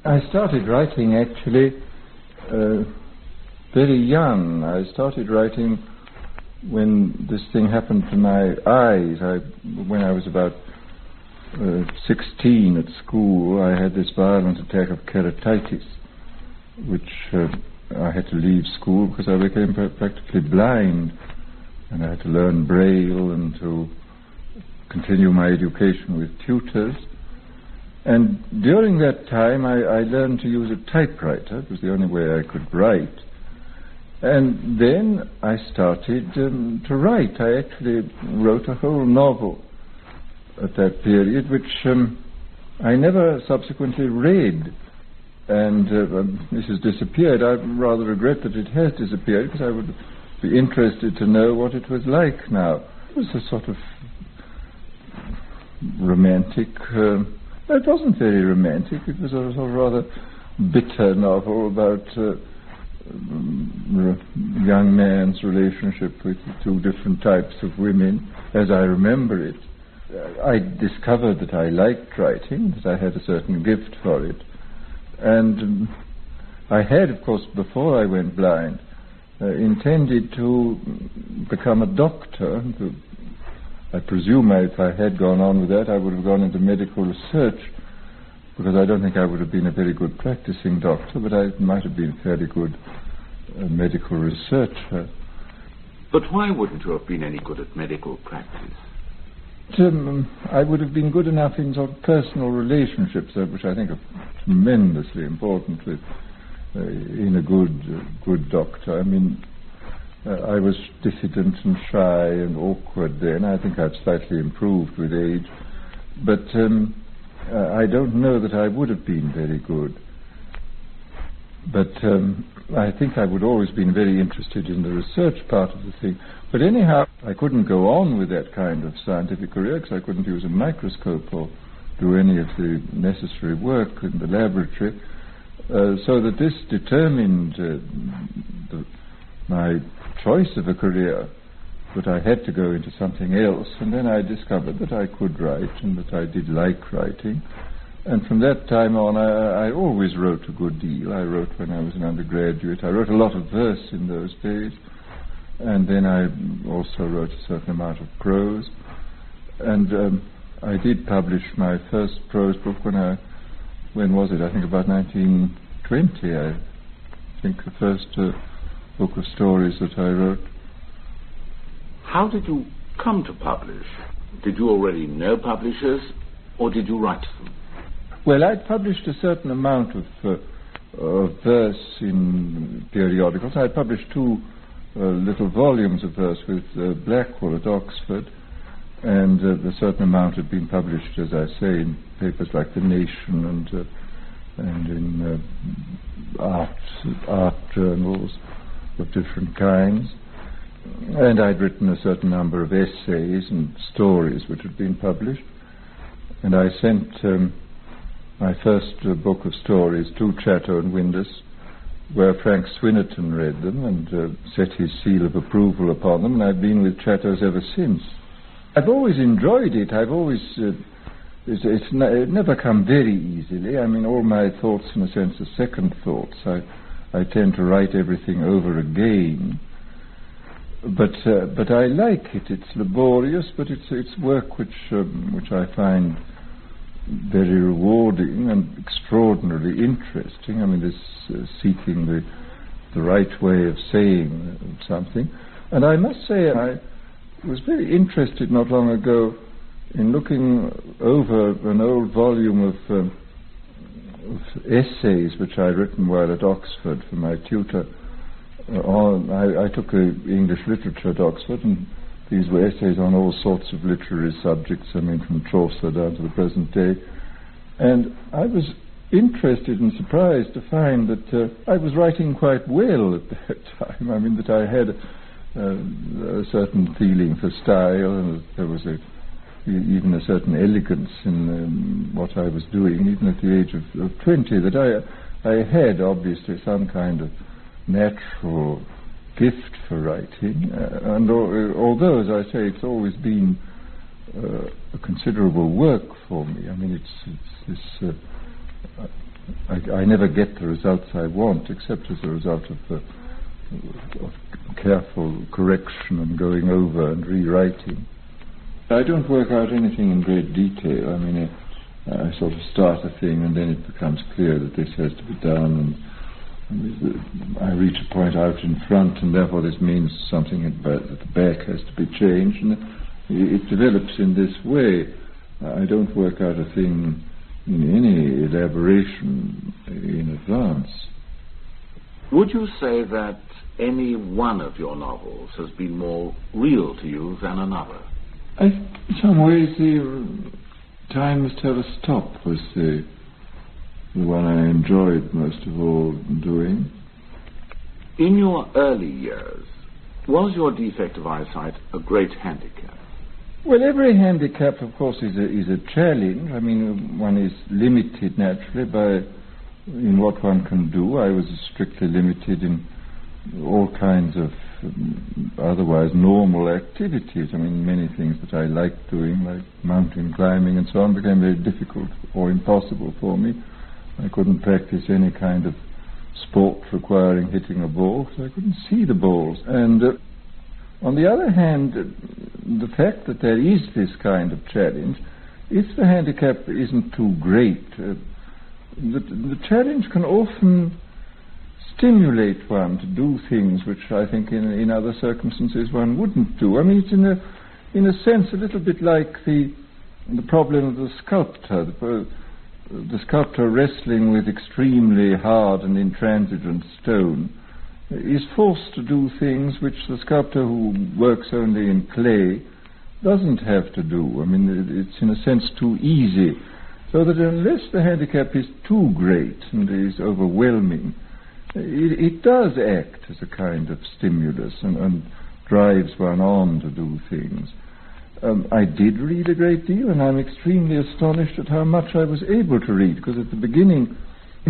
I started writing actually very young. I started writing when this thing happened to my eyes. When I was about 16 at school, I had this violent attack of keratitis, which I had to leave school because I became practically blind, and I had to learn Braille and to continue my education with tutors. And during that time I learned to use a typewriter. It was the only way I could write. And then I started to write. I actually wrote a whole novel at that period, which I never subsequently read. And this has disappeared. I rather regret that it has disappeared, because I would be interested to know what it was like now. It was a sort of romantic... it wasn't very romantic. It was a sort of rather bitter novel about a young man's relationship with two different types of women, as I remember it. I discovered that I liked writing, that I had a certain gift for it. And I had, of course, before I went blind, intended to become a doctor. I presume if I had gone on with that, I would have gone into medical research, because I don't think I would have been a very good practicing doctor, but I might have been a fairly good medical researcher. But why wouldn't you have been any good at medical practice? I would have been good enough in sort of personal relationships, which I think are tremendously important in a good doctor. I mean, I was diffident and shy and awkward then. I think I've slightly improved with age. But I don't know that I would have been very good. But I think I would always been very interested in the research part of the thing. But anyhow, I couldn't go on with that kind of scientific career, because I couldn't use a microscope or do any of the necessary work in the laboratory. So that this determined my choice of a career, but I had to go into something else. And then I discovered that I could write, and that I did like writing. And from that time on, I always wrote a good deal. I wrote when I was an undergraduate. I wrote a lot of verse in those days. And then I also wrote a certain amount of prose. And I did publish my first prose book when was it? I think about 1920, I think, the first book of stories that I wrote. How did you come to publish? Did you already know publishers, or did you write them? Well, I'd published a certain amount of verse in periodicals. I published two little volumes of verse with Blackwell at Oxford, and a certain amount had been published, as I say, in papers like The Nation and in art journals of different kinds. And I'd written a certain number of essays and stories which had been published. And I sent my first book of stories to Chatto and Windus, where Frank Swinnerton read them and set his seal of approval upon them, and I've been with Chatto's ever since. I've always enjoyed it. I've always... It's never come very easily. I mean, all my thoughts, in a sense, are second thoughts. I tend to write everything over again. But I like it. It's laborious, but it's work which I find very rewarding and extraordinarily interesting. I mean, this seeking the right way of saying something. And I must say, I was very interested not long ago in looking over an old volume of essays which I'd written while at Oxford for my tutor. I took English literature at Oxford, and these were essays on all sorts of literary subjects, I mean, from Chaucer down to the present day. And I was interested and surprised to find that I was writing quite well at that time. I mean, that I had a certain feeling for style, and that there was even a certain elegance in what I was doing, even at the age of 20, that I had obviously some kind of natural gift for writing, and although, as I say, it's always been a considerable work for me. I mean, I never get the results I want, except as a result of careful correction and going over and rewriting. I don't work out anything in great detail. I mean, I sort of start a thing and then it becomes clear that this has to be done, and I reach a point out in front, and therefore this means something at the back has to be changed, and it develops in this way. I don't work out a thing in any elaboration in advance. Would you say that any one of your novels has been more real to you than another? In some ways, the Time Must Have a Stop was the one I enjoyed most of all doing. In your early years, was your defect of eyesight a great handicap? Well, every handicap, of course, is a challenge. I mean, one is limited naturally in what one can do. I was strictly limited in all kinds of otherwise normal activities. I mean, many things that I liked doing, like mountain climbing and so on, became very difficult or impossible for me. I couldn't practice any kind of sport requiring hitting a ball, so I couldn't see the balls. And on the other hand, the fact that there is this kind of challenge, if the handicap isn't too great, the challenge can often stimulate one to do things which I think in other circumstances one wouldn't do. I mean, it's in a sense a little bit like the problem of the sculptor. The sculptor wrestling with extremely hard and intransigent stone is forced to do things which the sculptor who works only in clay doesn't have to do. I mean, it's in a sense too easy. So that unless the handicap is too great and is overwhelming, it does act as a kind of stimulus and drives one on to do things. I did read a great deal, and I'm extremely astonished at how much I was able to read, because at the beginning,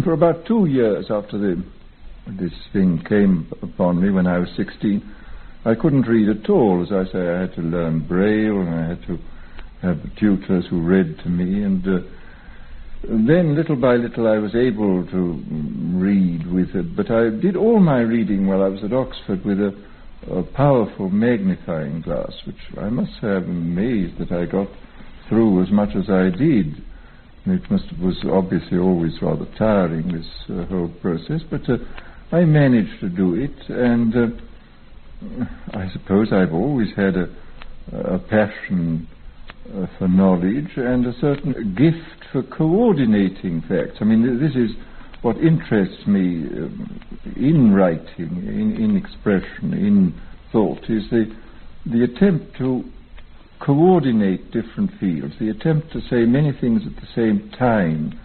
for about 2 years after this thing came upon me when I was 16, I couldn't read at all. As I say, I had to learn Braille, and I had to have tutors who read to me, and then little by little I was able to read with it. But I did all my reading while I was at Oxford with a powerful magnifying glass, which I must say I'm amazed that I got through as much as I did. It was obviously always rather tiring, this whole process, but I managed to do it, and I suppose I've always had a passion for knowledge and a certain gift for coordinating facts. I mean, this is what interests me in writing, in expression, in thought, is the attempt to coordinate different fields, the attempt to say many things at the same time,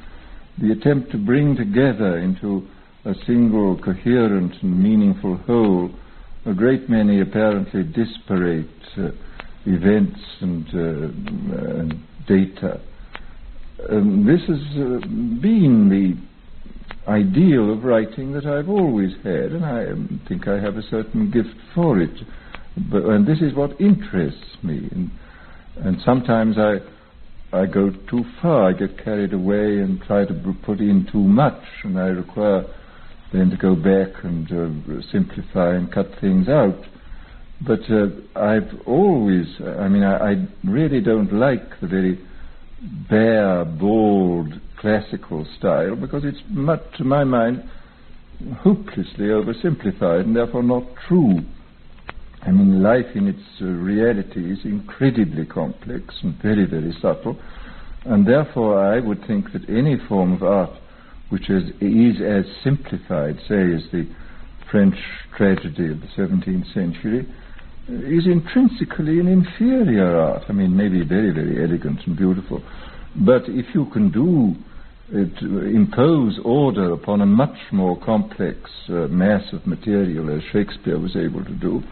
the attempt to bring together into a single coherent and meaningful whole a great many apparently disparate events and data. This has been the ideal of writing that I've always had, and I think I have a certain gift for it. And this is what interests me. And sometimes I go too far. I get carried away and try to put in too much, and I require then to go back and simplify and cut things out. But I've always, I really don't like the very bare, bald, classical style, because it's much, to my mind, hopelessly oversimplified and therefore not true. I mean, life in its reality is incredibly complex and very, very subtle, and therefore I would think that any form of art which is as simplified, say, as the French tragedy of the 17th century, is intrinsically an inferior art. I mean, maybe very, very elegant and beautiful, but if you can impose order upon a much more complex mass of material, as Shakespeare was able to do,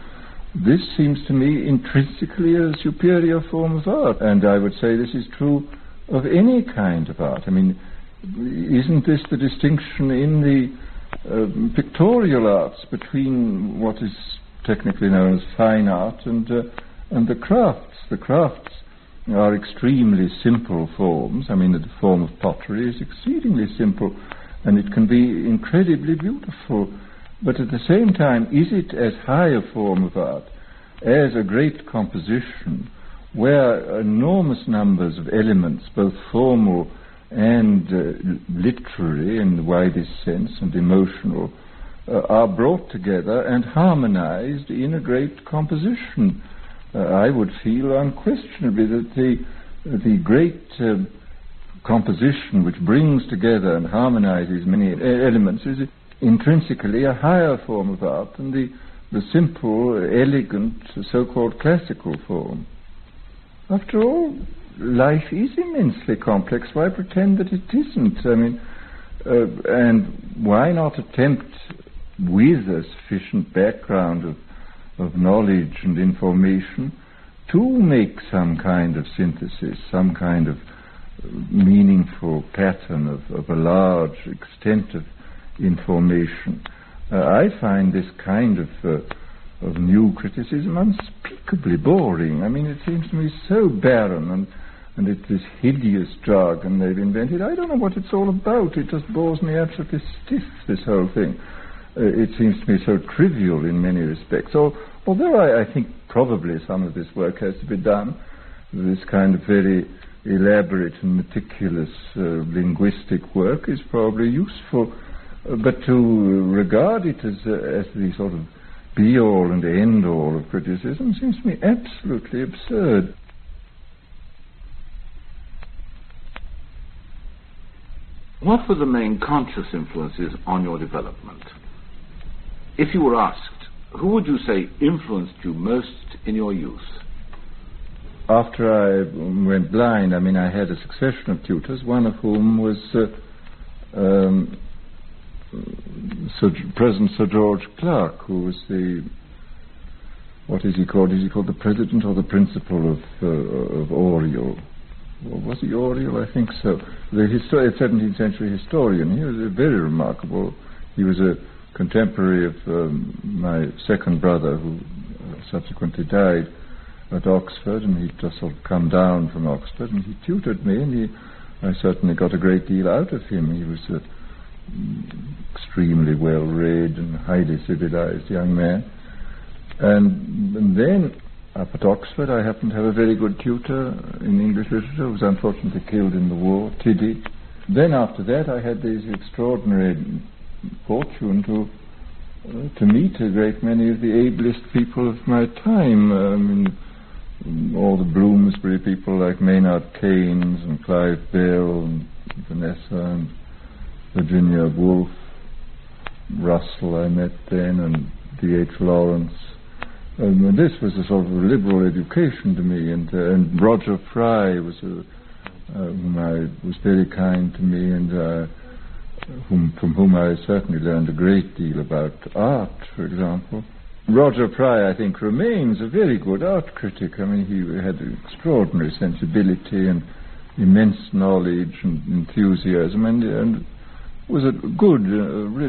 this seems to me intrinsically a superior form of art. And I would say this is true of any kind of art. I mean, isn't this the distinction in the pictorial arts between what is technically known as fine art and the crafts? The crafts are extremely simple forms. I mean, the form of pottery is exceedingly simple, and it can be incredibly beautiful. But at the same time, is it as high a form of art as a great composition where enormous numbers of elements, both formal and literary in the widest sense and emotional, are brought together and harmonized in a great composition? I would feel unquestionably that the great composition which brings together and harmonizes many elements is intrinsically a higher form of art than the simple, elegant, so-called classical form. After all, life is immensely complex. Why pretend that it isn't? I mean, and why not attempt, with a sufficient background of knowledge and information, to make some kind of synthesis, some kind of meaningful pattern of a large extent of information? I find this kind of new criticism unspeakably boring. I mean, it seems to me so barren, and it's this hideous jargon they've invented. I don't know what it's all about. It just bores me absolutely stiff, this whole thing. It seems to me so trivial in many respects. Although I think probably some of this work has to be done, this kind of very elaborate and meticulous linguistic work is probably useful, but to regard it as the sort of be-all and end-all of criticism seems to me absolutely absurd. What were the main conscious influences on your development? If you were asked, who would you say influenced you most in your youth? After I went blind, I mean, I had a succession of tutors, one of whom was President Sir George Clark, who was what is he called? Is he called the president or the principal of Oriel? Or was he Oriel? I think so. The 17th century historian. He was very remarkable. He was a contemporary of my second brother, who subsequently died at Oxford, and he'd just sort of come down from Oxford, and he tutored me, and I certainly got a great deal out of him. He was extremely well-read and highly civilized young man. And then, up at Oxford, I happened to have a very good tutor in English literature, who was unfortunately killed in the war, Tiddy. Then after that, I had this extraordinary fortune to meet a great many of the ablest people of my time. I mean, all the Bloomsbury people like Maynard Keynes and Clive Bell and Vanessa and Virginia Woolf, Russell I met then, and D.H. Lawrence. And this was a sort of a liberal education to me, and Roger Fry was was very kind to me, and from whom I certainly learned a great deal about art, for example. Roger Fry, I think, remains a very good art critic. I mean, he had extraordinary sensibility and immense knowledge and enthusiasm, and was a good,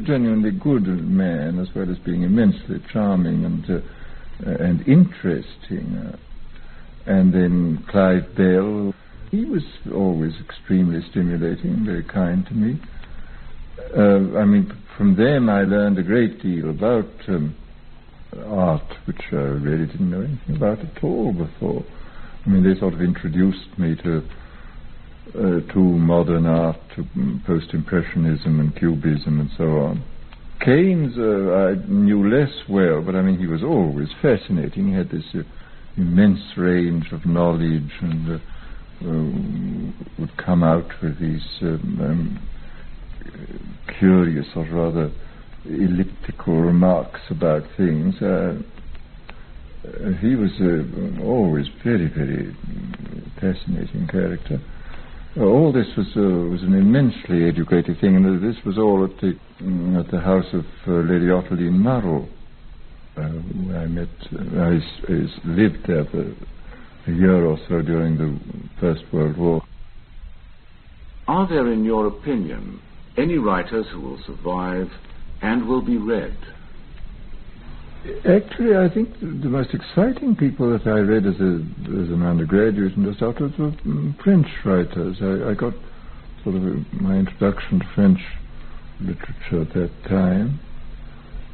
genuinely good man, as well as being immensely charming and interesting. And then Clive Bell, he was always extremely stimulating, very kind to me. I mean, from them I learned a great deal about art, which I really didn't know anything about at all before. I mean, they sort of introduced me to modern art, to post-impressionism and cubism and so on. Keynes I knew less well, but I mean, he was always fascinating. He had this immense range of knowledge, and would come out with these curious or rather elliptical remarks about things. He was always very, very fascinating character. All this was an immensely educated thing, and this was all at the house of Lady Ottilie Murrell, where I met. I lived there for a year or so during the First World War. Are there, in your opinion, any writers who will survive and will be read? Actually, I think the most exciting people that I read as an undergraduate and just afterwards were French writers. I got sort of my introduction to French literature at that time.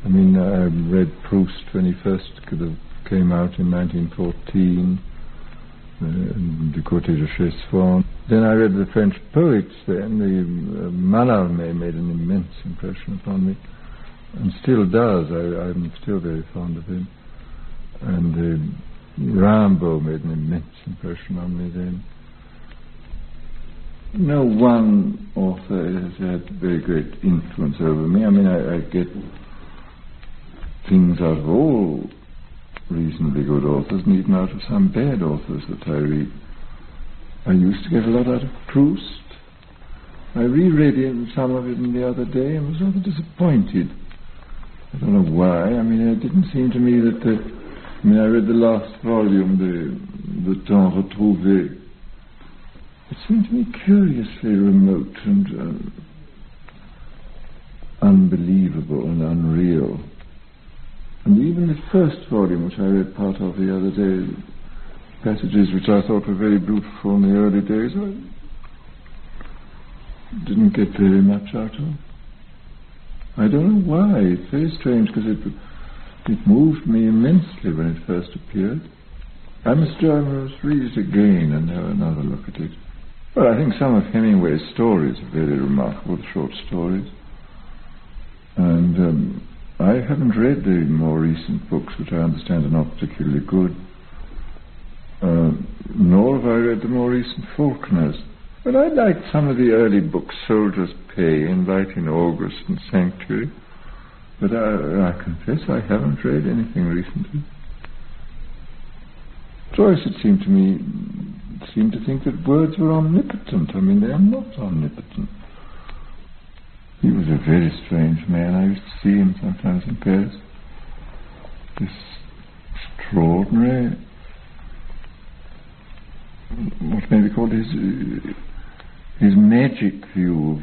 I mean, I read Proust when he first came out in 1914, Du Côté de chez Swann. Then I read the French poets then. Mallarmé made an immense impression upon me, and still does. I'm still very fond of him. And Rimbaud made an immense impression on me then. No one author has had very great influence over me. I mean, I get things out of all reasonably good authors, and even out of some bad authors that I read. I used to get a lot out of Proust. I reread some of it the other day and was rather disappointed. I don't know why. I mean, it didn't seem to me that I read the last volume, the Temps Retrouvé. It seemed to me curiously remote and unbelievable and unreal. And even the first volume, which I read part of the other day, passages which I thought were very beautiful in the early days, I didn't get very much out of. I don't know why. It's very strange, because it moved me immensely when it first appeared. I must read it again and have another look at it. Well, I think some of Hemingway's stories are very remarkable, the short stories. And I haven't read the more recent books, which I understand are not particularly good. Nor have I read the more recent Faulkner's. But I liked some of the early books, Soldier's Pay and Light in August and Sanctuary. But I confess I haven't read anything recently. Joyce, it seemed to think that words were omnipotent. I mean, they are not omnipotent. He was a very strange man. I used to see him sometimes in Paris. This extraordinary, what may be called his magic view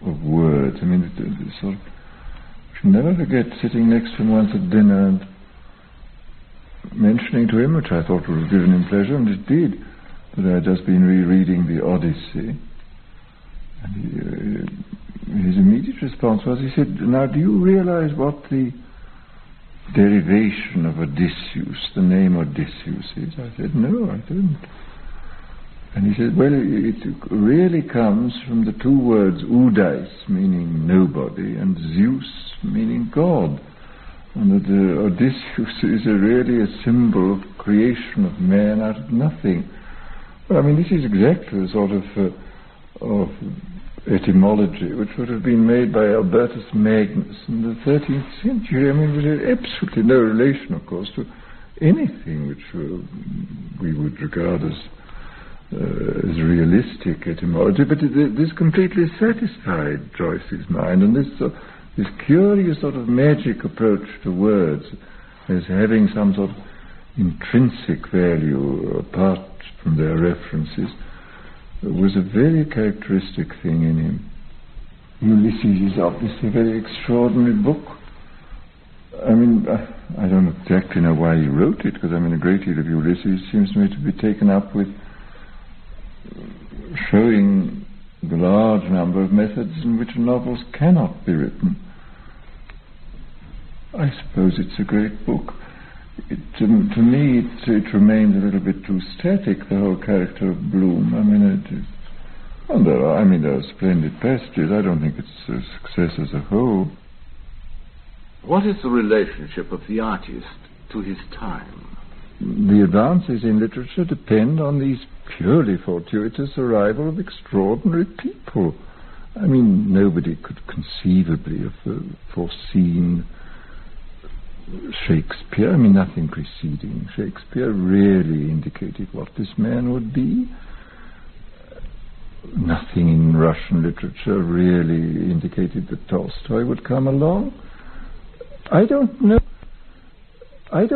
of words. I mean, the sort of, I shall never forget sitting next to him once at dinner and mentioning to him, which I thought would have given him pleasure, and it did, that I had just been rereading the Odyssey. And his immediate response was, he said, "Now, do you realize what the derivation of Odysseus, the name Odysseus is?" I said, "No, I don't." And he said, "Well, it really comes from the two words Udais, meaning nobody, and Zeus, meaning God. And that Odysseus is really a symbol of creation of man out of nothing." Well, I mean, this is exactly the sort of etymology which would have been made by Albertus Magnus in the 13th century. I mean, it had absolutely no relation, of course, to anything which we would regard as realistic etymology, but this completely satisfied Joyce's mind, and this curious sort of magic approach to words as having some sort of intrinsic value apart from their references was a very characteristic thing in him. Ulysses is obviously a very extraordinary book. I mean, I don't exactly know why he wrote it, because I mean, a great deal of Ulysses seems to me to be taken up with showing the large number of methods in which novels cannot be written. I suppose it's a great book. To me, it remains a little bit too static, the whole character of Bloom. I mean, there are splendid passages. I don't think it's a success as a whole. What is the relationship of the artist to his time? The advances in literature depend on these purely fortuitous arrival of extraordinary people. I mean, nobody could conceivably have foreseen Shakespeare. I mean, nothing preceding Shakespeare really indicated what this man would be. Nothing in Russian literature really indicated that Tolstoy would come along. I don't know. I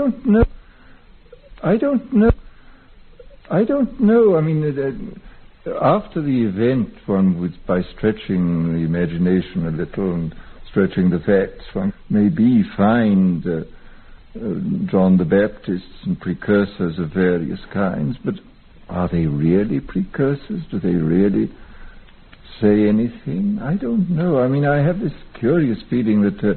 mean, after the event, one would, by stretching the imagination a little and stretching the facts, one maybe find John the Baptists and precursors of various kinds, but are they really precursors? Do they really say anything? I don't know. I mean, I have this curious feeling that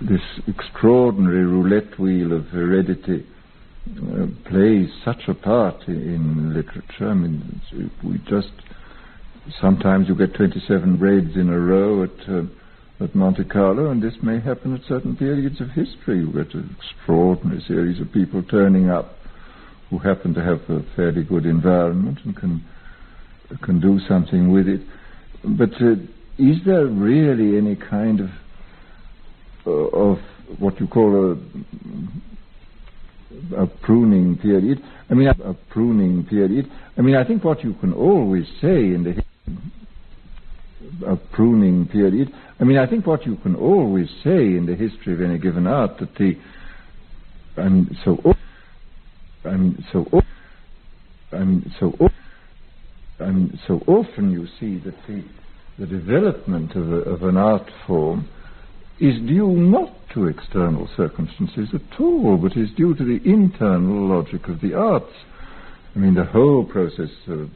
this extraordinary roulette wheel of heredity plays such a part in literature. I mean, we just sometimes you get 27 raids in a row at Monte Carlo, and this may happen at certain periods of history. You get an extraordinary series of people turning up who happen to have a fairly good environment and can do something with it. But is there really any kind of what you call a pruning period? I mean, a pruning period. I mean, I think what you can always say in the pruning period. I mean, I think what you can always say in the history of any given art that so often you see that the development of an art form is due not to external circumstances at all, but is due to the internal logic of the arts. I mean, the whole process of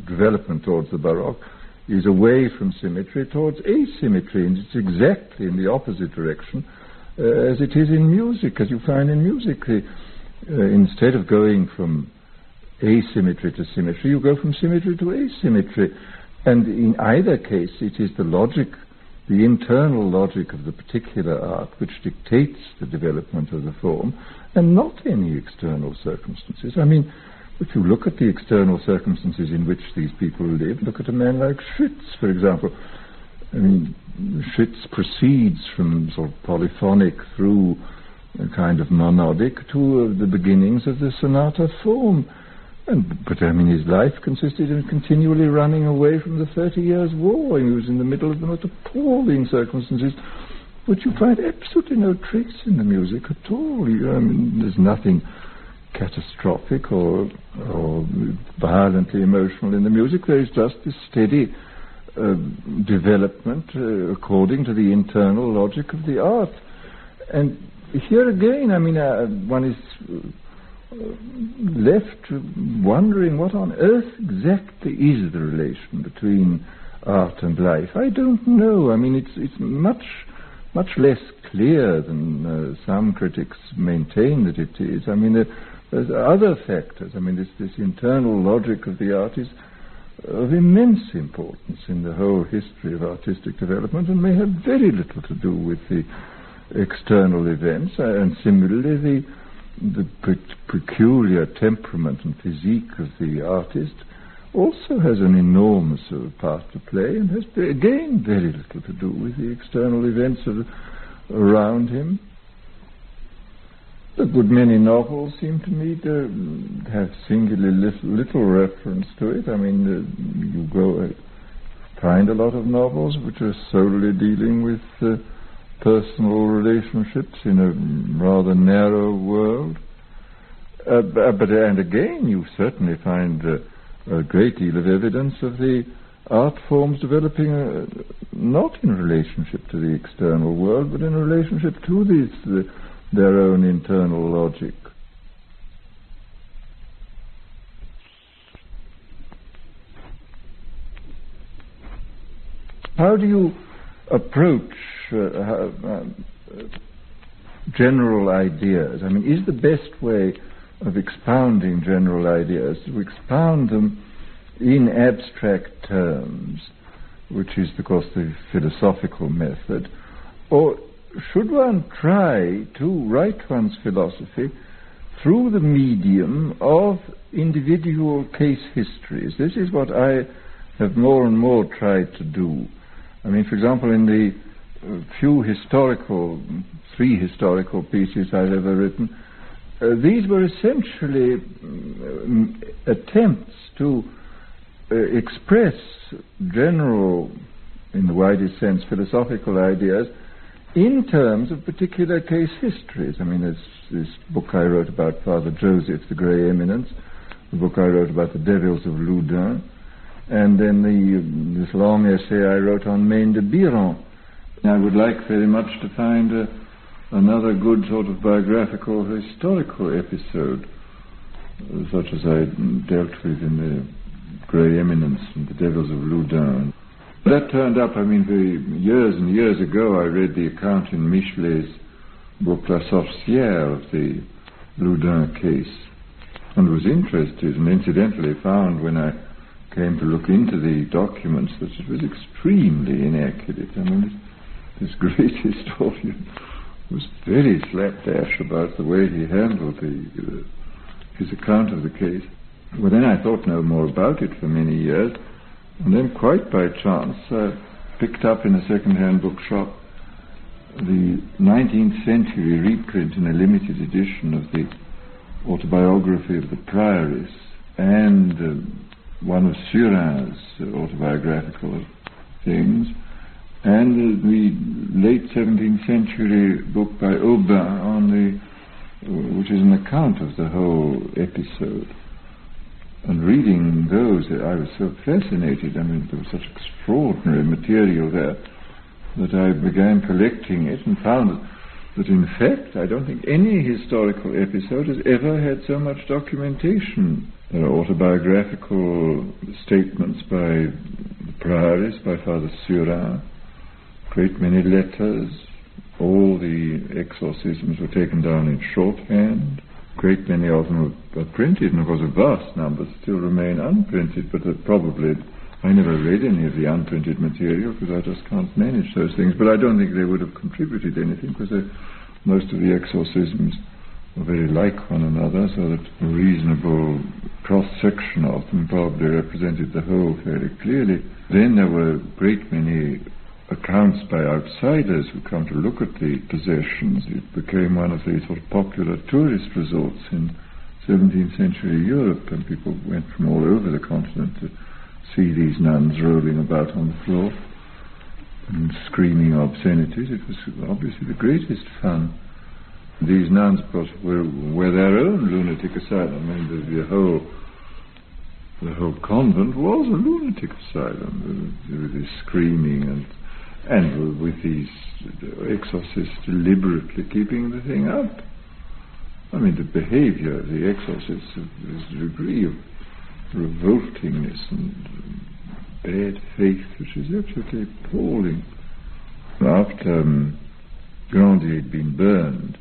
development towards the Baroque is away from symmetry towards asymmetry, and it's exactly in the opposite direction as it is in music. As you find in music, instead of going from asymmetry to symmetry, you go from symmetry to asymmetry. And in either case, it is the logic, the internal logic of the particular art which dictates the development of the form, and not any external circumstances. I mean, if you look at the external circumstances in which these people live, look at a man like Schütz, for example. I mean, Schütz proceeds from sort of polyphonic through a kind of monodic to the beginnings of the sonata form. But I mean, his life consisted in continually running away from the 30 Years' War. He was in the middle of the most appalling circumstances, which you find absolutely no trace in the music at all. I mean, there's nothing catastrophic or violently emotional in the music. There is just this steady development according to the internal logic of the art. And here again, I mean, one is left wondering what on earth exactly is the relation between art and life. I don't know. I mean, it's much less clear than some critics maintain that it is. I mean, there's other factors. I mean, this internal logic of the art is of immense importance in the whole history of artistic development, and may have very little to do with the external events. And similarly, the peculiar temperament and physique of the artist also has an enormous part to play, and has again very little to do with the external events around him. A good many novels seem to me to have singularly little reference to it. I mean, you go find a lot of novels which are solely dealing with personal relationships in a rather narrow world. And again, you certainly find a great deal of evidence of the art forms developing not in relationship to the external world, but in relationship to their own internal logic. How do you approach general ideas? I mean, is the best way of expounding general ideas to expound them in abstract terms, which is, of course, the philosophical method, or should one try to write one's philosophy through the medium of individual case histories? This is what I have more and more tried to do. I mean, for example, in the three historical pieces I've ever written, these were essentially attempts to express general, in the widest sense, philosophical ideas in terms of particular case histories. I mean, there's this book I wrote about Father Joseph, the Grey Eminence, the book I wrote about the Devils of Loudun, and then this long essay I wrote on Maine de Biron. I would like very much to find another good sort of biographical historical episode, such as I dealt with in the Grey Eminence and the Devils of Loudun. That turned up, years and years ago I read the account in Michelet's book La Sorcière of the Loudun case, and was interested, and incidentally found when I came to look into the documents that it was extremely inaccurate. This great historian was very slapdash about the way he handled his account of the case. Well, then I thought no more about it for many years, and then quite by chance I picked up in a second-hand bookshop the 19th century reprint in a limited edition of the autobiography of the Prioress and one of Surin's autobiographical things, and the late 17th century book by Aubin which is an account of the whole episode. And reading those, I was so fascinated. There was such extraordinary material there that I began collecting it and found that in fact I don't think any historical episode has ever had so much documentation. There are autobiographical statements by the Prioress, by Father Surin, great many letters. All the exorcisms were taken down in shorthand. Great many of them are printed, and of course a vast number still remain unprinted, but probably I never read any of the unprinted material because I just can't manage those things. But I don't think they would have contributed anything because most of the exorcisms were very like one another, so that a reasonable cross-section of them probably represented the whole fairly clearly. Then there were a great many accounts by outsiders who come to look at the possessions. It became one of the sort of popular tourist resorts in 17th century Europe, and people went from all over the continent to see these nuns rolling about on the floor and screaming obscenities. It was obviously the greatest fun. These nuns, of course, were their own lunatic asylum. The whole convent was a lunatic asylum, with this screaming and with these exorcists deliberately keeping the thing up. The behavior of the exorcists, this degree of revoltingness and bad faith, which is absolutely appalling. After Grandy had been burned,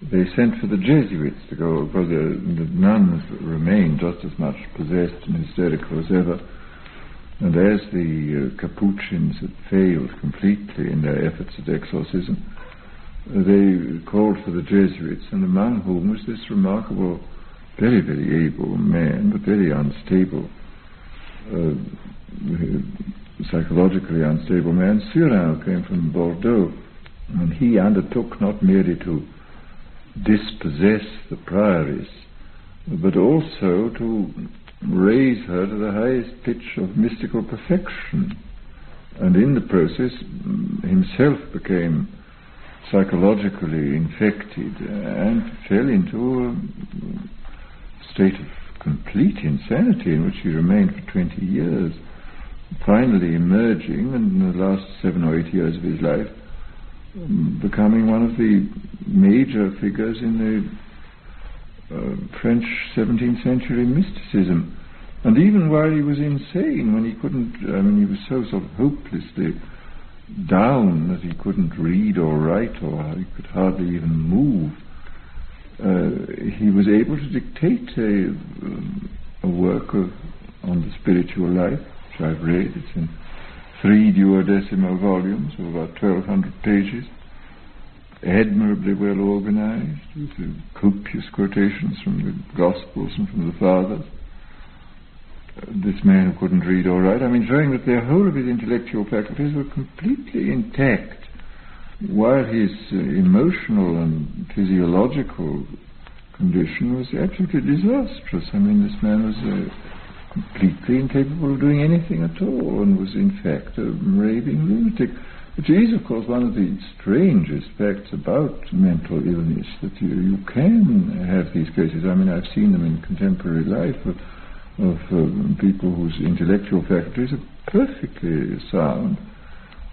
they sent for the Jesuits to go, because the nuns remained just as much possessed and hysterical as ever. And as the Capuchins had failed completely in their efforts at exorcism, they called for the Jesuits, and among whom was this remarkable, very, very able man, but very unstable, psychologically unstable man, Surin, who came from Bordeaux. And he undertook not merely to dispossess the Prioress, but also to raise her to the highest pitch of mystical perfection, and in the process himself became psychologically infected and fell into a state of complete insanity in which he remained for 20 years, finally emerging, and in the last 7 or 8 years of his life becoming one of the major figures in the French 17th century mysticism. And even while he was insane, when he couldn't, he was so sort of hopelessly down that he couldn't read or write, or he could hardly even move, he was able to dictate a work on the spiritual life, which I've read. It's in 3 duodecimo volumes of about 1,200 pages, admirably well organized, with copious quotations from the Gospels and from the Fathers. This man who couldn't read or write, showing that the whole of his intellectual faculties were completely intact, while his emotional and physiological condition was absolutely disastrous. This man was completely incapable of doing anything at all, and was in fact a raving lunatic, which is, of course, one of the strangest facts about mental illness, that you can have these cases. I've seen them in contemporary life of people whose intellectual faculties are perfectly sound,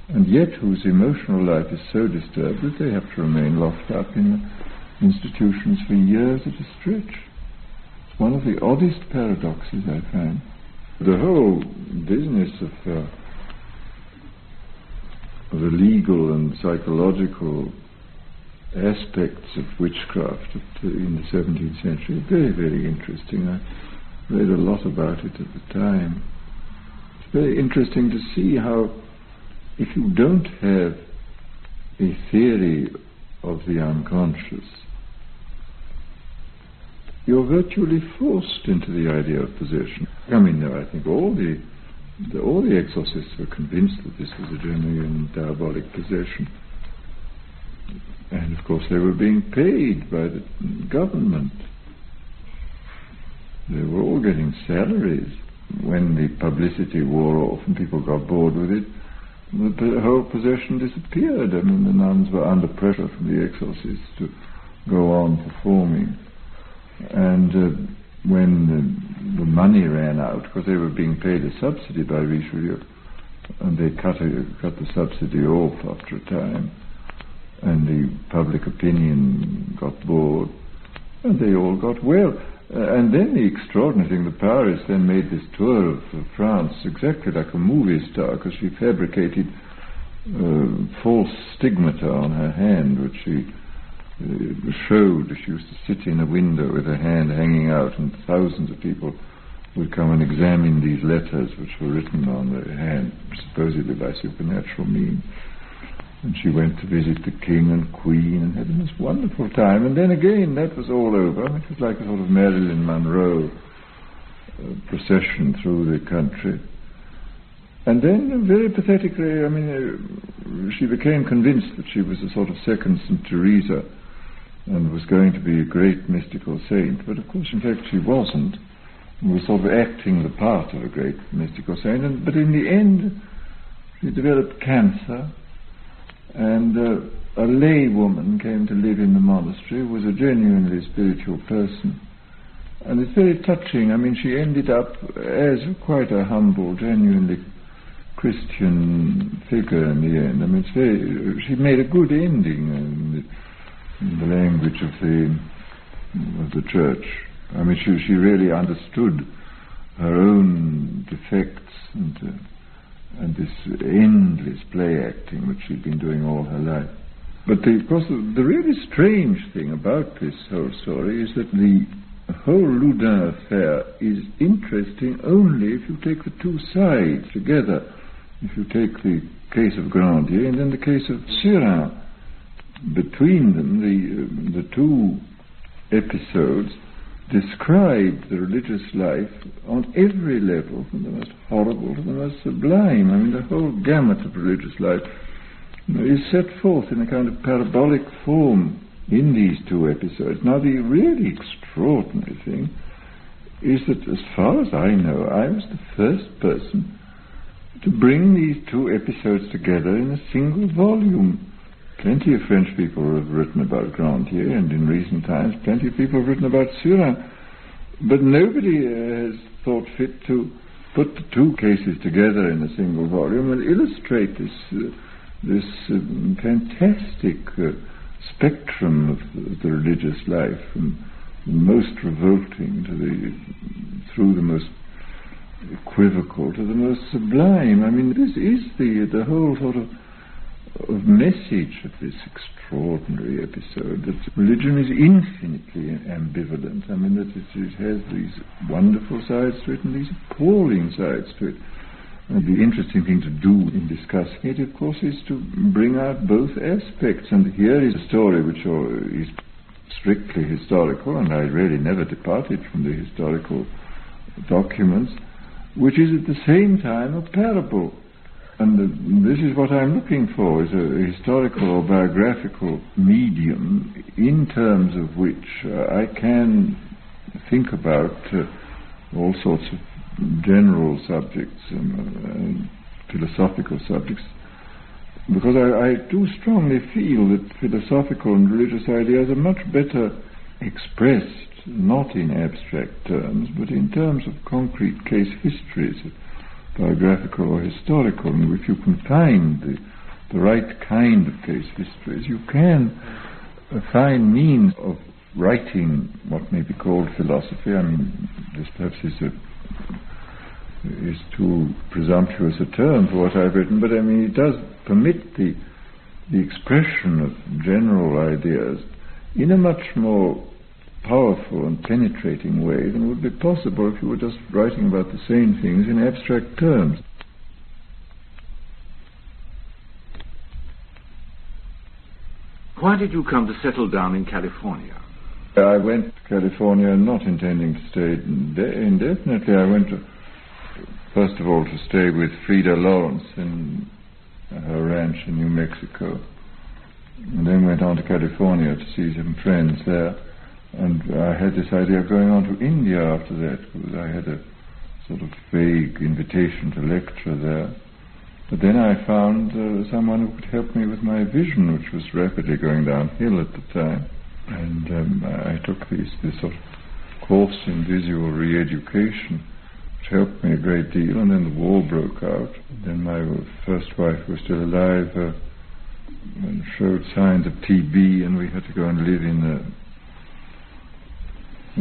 and yet whose emotional life is so disturbed that they have to remain locked up in institutions for years at a stretch. It's one of the oddest paradoxes I find. The whole business of the legal and psychological aspects of witchcraft in the 17th century, very, very interesting. I read a lot about it at the time. It's very interesting to see how, if you don't have a theory of the unconscious, you're virtually forced into the idea of possession. I mean, I think all the exorcists were convinced that this was a genuine diabolic possession. And of course they were being paid by the government. They were all getting salaries. When the publicity wore off and people got bored with it, the whole possession disappeared. I mean, the nuns were under pressure from the exorcists to go on performing. And when the money ran out, because they were being paid a subsidy by Richelieu, and they cut the subsidy off after a time, and the public opinion got bored, and they all got well. And then the extraordinary thing, the Paris then made this tour of France, exactly like a movie star, because she fabricated false stigmata on her hand, which she showed. She used to sit in a window with her hand hanging out, and thousands of people would come and examine these letters which were written on the hand, supposedly by supernatural means. And she went to visit the king and queen and had the most wonderful time. And then again, that was all over. It was like a sort of Marilyn Monroe procession through the country. And then, very pathetically, I mean, she became convinced that she was a sort of second St. Teresa and was going to be a great mystical saint. But of course, in fact, she wasn't. And was sort of acting the part of a great mystical saint. But in the end, she developed cancer. And a lay woman came to live in the monastery, was a genuinely spiritual person. And it's very touching. I mean, she ended up as quite a humble, genuinely Christian figure in the end. I mean, she made a good ending in the language of the church. I mean, she really understood her own defects and this endless play acting which she'd been doing all her life. But of course, the really strange thing about this whole story is that the whole Loudun affair is interesting only if you take the two sides together. If you take the case of Grandier and then the case of Surin. Between them, the two episodes describe the religious life on every level, from the most horrible to the most sublime. I mean, the whole gamut of religious life is set forth in a kind of parabolic form in these two episodes. Now, the really extraordinary thing is that, as far as I know, I was the first person to bring these two episodes together in a single volume. Plenty of French people have written about Grandier, and in recent times plenty of people have written about Surin. But nobody has thought fit to put the two cases together in a single volume and illustrate this fantastic spectrum of the religious life, from the most revolting through the most equivocal to the most sublime. I mean, this is the whole sort of message of this extraordinary episode, that religion is infinitely ambivalent. I mean, that it has these wonderful sides to it and these appalling sides to it. And the interesting thing to do in discussing it, of course, is to bring out both aspects. And here is a story which is strictly historical, and I really never departed from the historical documents, which is at the same time a parable. And this is what I'm looking for, is a historical or biographical medium in terms of which I can think about all sorts of general subjects and philosophical subjects, because I do strongly feel that philosophical and religious ideas are much better expressed not in abstract terms, but in terms of concrete case histories, biographical or historical. And if you can find the right kind of case histories, you can find means of writing what may be called philosophy. I mean, this perhaps is is too presumptuous a term for what I've written, but I mean it does permit the expression of general ideas in a much more powerful and penetrating way than would be possible if you were just writing about the same things in abstract terms. Why did you come to settle down in California? I went to California not intending to stay indefinitely. I went first of all to stay with Frida Lawrence in her ranch in New Mexico, and then went on to California to see some friends there. And I had this idea of going on to India after that, because I had a sort of vague invitation to lecture there. But then I found someone who could help me with my vision, which was rapidly going downhill at the time. And I took this sort of course in visual re-education, which helped me a great deal. And then the war broke out. Then my first wife, who was still alive, and showed signs of TB, and we had to go and live in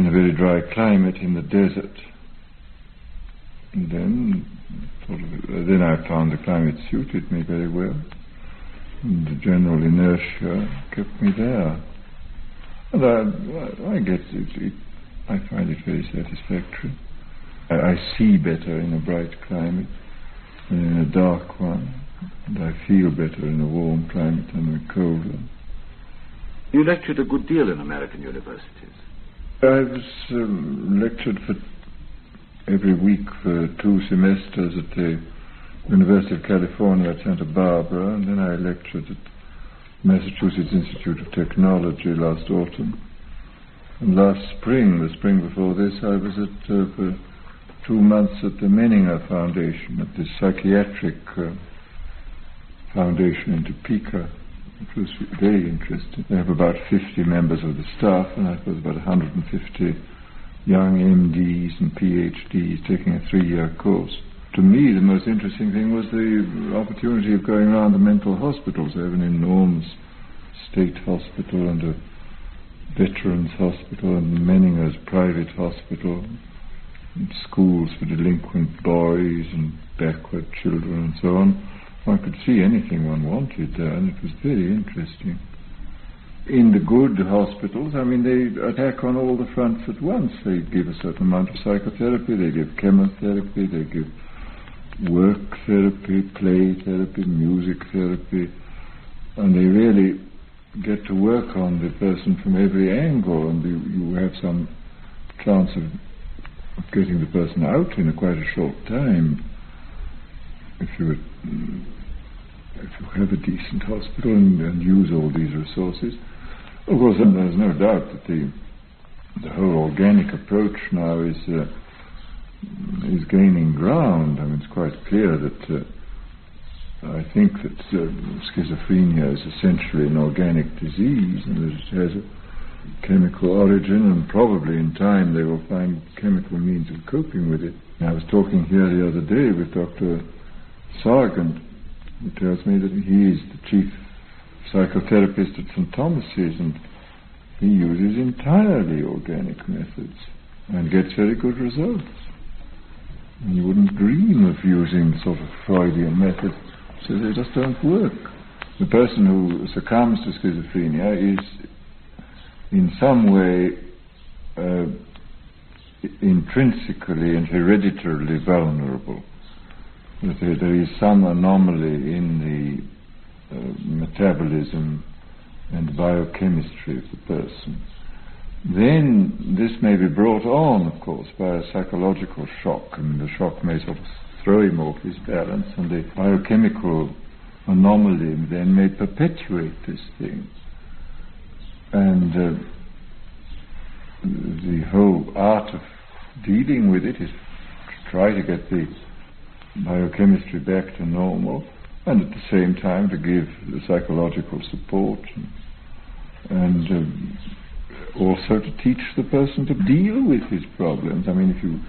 a very dry climate in the desert. And then I found the climate suited me very well, and the general inertia kept me there. And I guess I find it very satisfactory. I see better in a bright climate than in a dark one, and I feel better in a warm climate than in a cold one. You lectured a good deal in American universities. I was lectured for every week for 2 semesters at the University of California at Santa Barbara, and then I lectured at Massachusetts Institute of Technology last autumn. And last spring, the spring before this, I was for 2 months at the Menninger Foundation, at the psychiatric foundation in Topeka. It was very interesting. They have about 50 members of the staff, and I suppose about 150 young MDs and PhDs taking a 3-year course. To me, the most interesting thing was the opportunity of going around the mental hospitals. They have an enormous state hospital and a veterans hospital and Menninger's private hospital, and schools for delinquent boys and backward children and so on. One could see anything one wanted there, and it was very interesting. In the good hospitals, I mean, they attack on all the fronts at once. They give a certain amount of psychotherapy, they give chemotherapy, they give work therapy, play therapy, music therapy, and they really get to work on the person from every angle, and you have some chance of getting the person out in quite a short time if you have a decent hospital and use all these resources. Of course, there's no doubt that the whole organic approach now is gaining ground. I mean, it's quite clear that I think that schizophrenia is essentially an organic disease, and that it has a chemical origin, and probably in time they will find chemical means of coping with it. I was talking here the other day with Dr. Sargent, who tells me that he is the chief psychotherapist at St. Thomas's, and he uses entirely organic methods and gets very good results. And you wouldn't dream of using sort of Freudian methods, so they just don't work. The person who succumbs to schizophrenia is in some way intrinsically and hereditarily vulnerable. That there is some anomaly in the metabolism and biochemistry of the person. Then this may be brought on, of course, by a psychological shock, and the shock may sort of throw him off his balance, and the biochemical anomaly then may perpetuate this thing. And the whole art of dealing with it is to try to get the biochemistry back to normal, and at the same time to give the psychological support and also to teach the person to deal with his problems. I mean, if you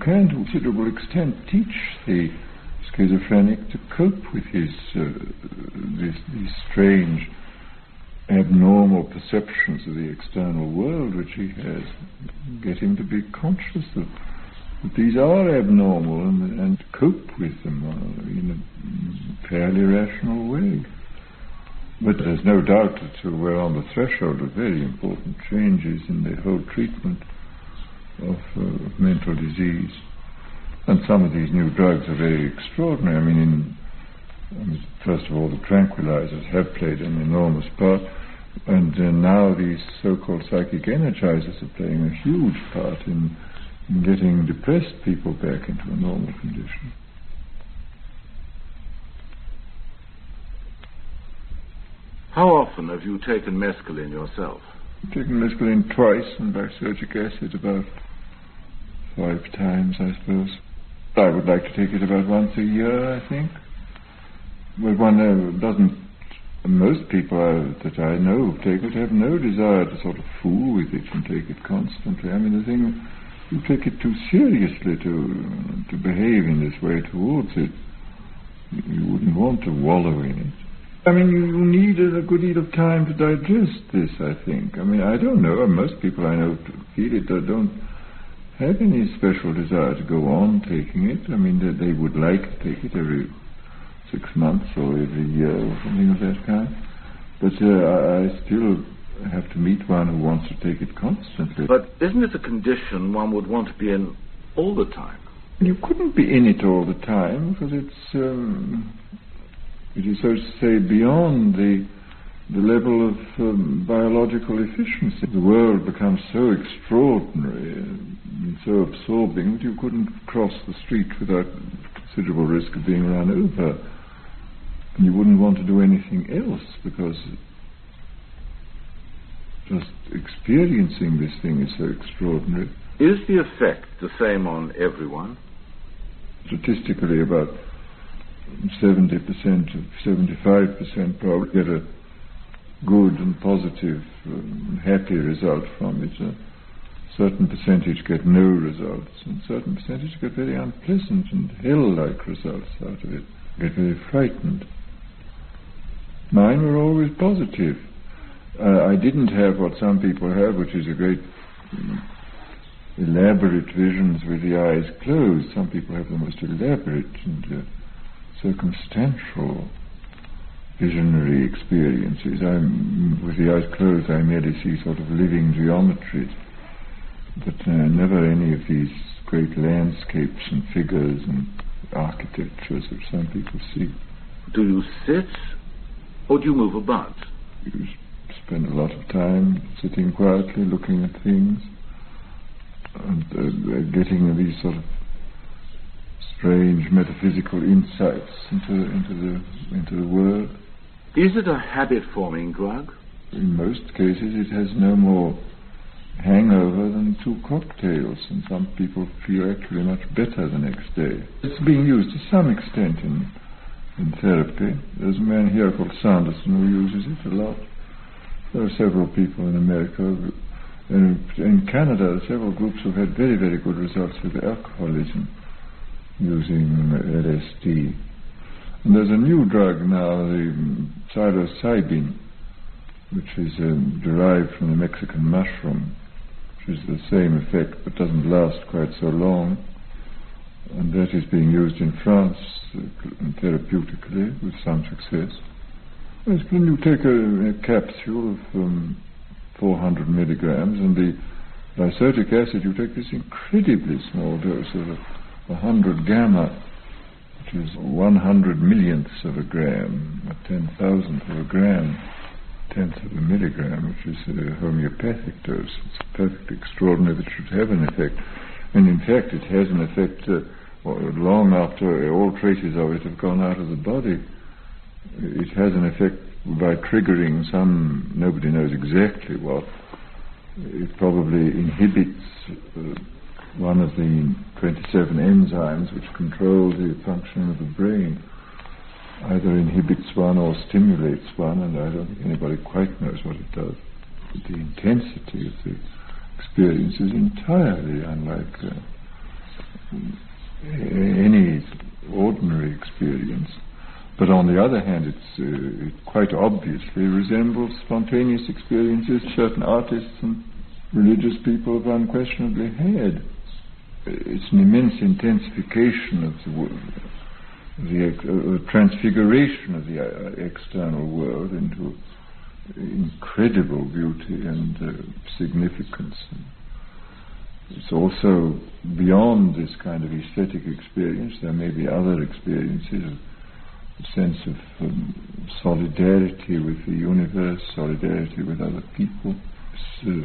can to a considerable extent teach the schizophrenic to cope with his these strange abnormal perceptions of the external world which he has, get him to be conscious of But these are abnormal and cope with them in a fairly rational way. But there's no doubt that we're on the threshold of very important changes in the whole treatment of mental disease. And some of these new drugs are very extraordinary. I mean, first of all, the tranquilizers have played an enormous part, and now these so-called psychic energizers are playing a huge part in getting depressed people back into a normal condition. How often have you taken mescaline yourself? I've taken mescaline twice, and lysergic acid about 5 times, I suppose. I would like to take it about once a year, I think. But one doesn't. Most people that I know take it have no desire to sort of fool with it and take it constantly. I mean, the thing, you take it too seriously to behave in this way towards it. You wouldn't want to wallow in it. I mean, you need a good deal of time to digest this, I think. I mean, I don't know. Most people I know feel it don't have any special desire to go on taking it. I mean, they would like to take it every 6 months or every year or something of that kind. But I still have to meet one who wants to take it constantly. But isn't it a condition one would want to be in all the time? You couldn't be in it all the time, because it is, so to say, beyond the level of biological efficiency. The world becomes so extraordinary and so absorbing that you couldn't cross the street without considerable risk of being run over. And you wouldn't want to do anything else, because just experiencing this thing is so extraordinary. Is the effect the same on everyone? Statistically, about 70% to 75% probably get a good and positive and happy result from it. A certain percentage get no results, and a certain percentage get very unpleasant and hell-like results out of it, get very frightened. Mine were always positive. I didn't have what some people have, which is a great elaborate visions with the eyes closed. Some people have the most elaborate and circumstantial visionary experiences. With the eyes closed, I merely see sort of living geometry, but never any of these great landscapes and figures and architectures which some people see. Do you sit, or do you move about? You spend a lot of time sitting quietly, looking at things, and getting these sort of strange metaphysical insights into the world. Is it a habit-forming drug? In most cases, it has no more hangover than 2 cocktails, and some people feel actually much better the next day. It's being used to some extent in therapy. There's a man here called Sanderson who uses it a lot. There are several people in America. In Canada, several groups have had very, very good results with alcoholism using LSD. And there's a new drug now, the psilocybin, which is derived from the Mexican mushroom, which is the same effect but doesn't last quite so long. And that is being used in France therapeutically with some success. When you take a capsule of 400 milligrams, and the lysergic acid, you take this incredibly small dose of 100 gamma, which is 100 millionths of a gram, a 10,000th of a gram, 10th of a milligram, which is a homeopathic dose. It's perfectly extraordinary that it should have an effect. And in fact, it has an effect long after all traces of it have gone out of the body. It has an effect by triggering some, nobody knows exactly what. It probably inhibits one of the 27 enzymes which control the functioning of the brain. Either inhibits one or stimulates one, and I don't think anybody quite knows what it does. But the intensity of the experience is entirely unlike any ordinary experience. But on the other hand, it quite obviously resembles spontaneous experiences certain artists and religious people have unquestionably had. it's an immense intensification of the world, the transfiguration of the external world into incredible beauty and significance. It's also beyond this kind of aesthetic experience. There may be other experiences, a sense of solidarity with the universe, solidarity with other people. This,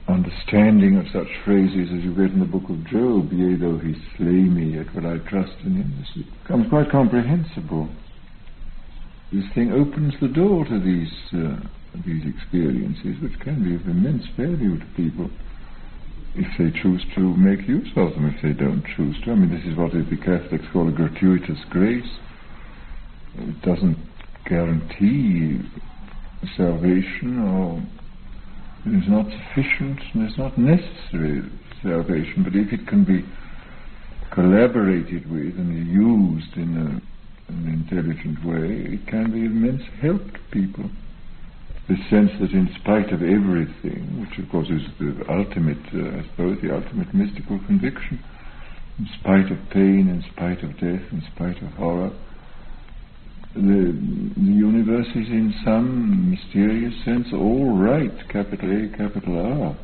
understanding of such phrases as you read in the book of Job, yea, though he slay me, yet will I trust in him. This becomes quite comprehensible. This thing opens the door to these experiences, which can be of immense value to people if they choose to make use of them. If they don't choose to, I mean, this is what the Catholics call a gratuitous grace. It doesn't guarantee salvation, or it is not sufficient and it's not necessary salvation, but if it can be collaborated with and used in an intelligent way, it can be immense help to people. The sense that in spite of everything, which of course is the ultimate, I suppose, the ultimate mystical conviction, in spite of pain, in spite of death, in spite of horror, the universe is in some mysterious sense all right, capital A, capital R.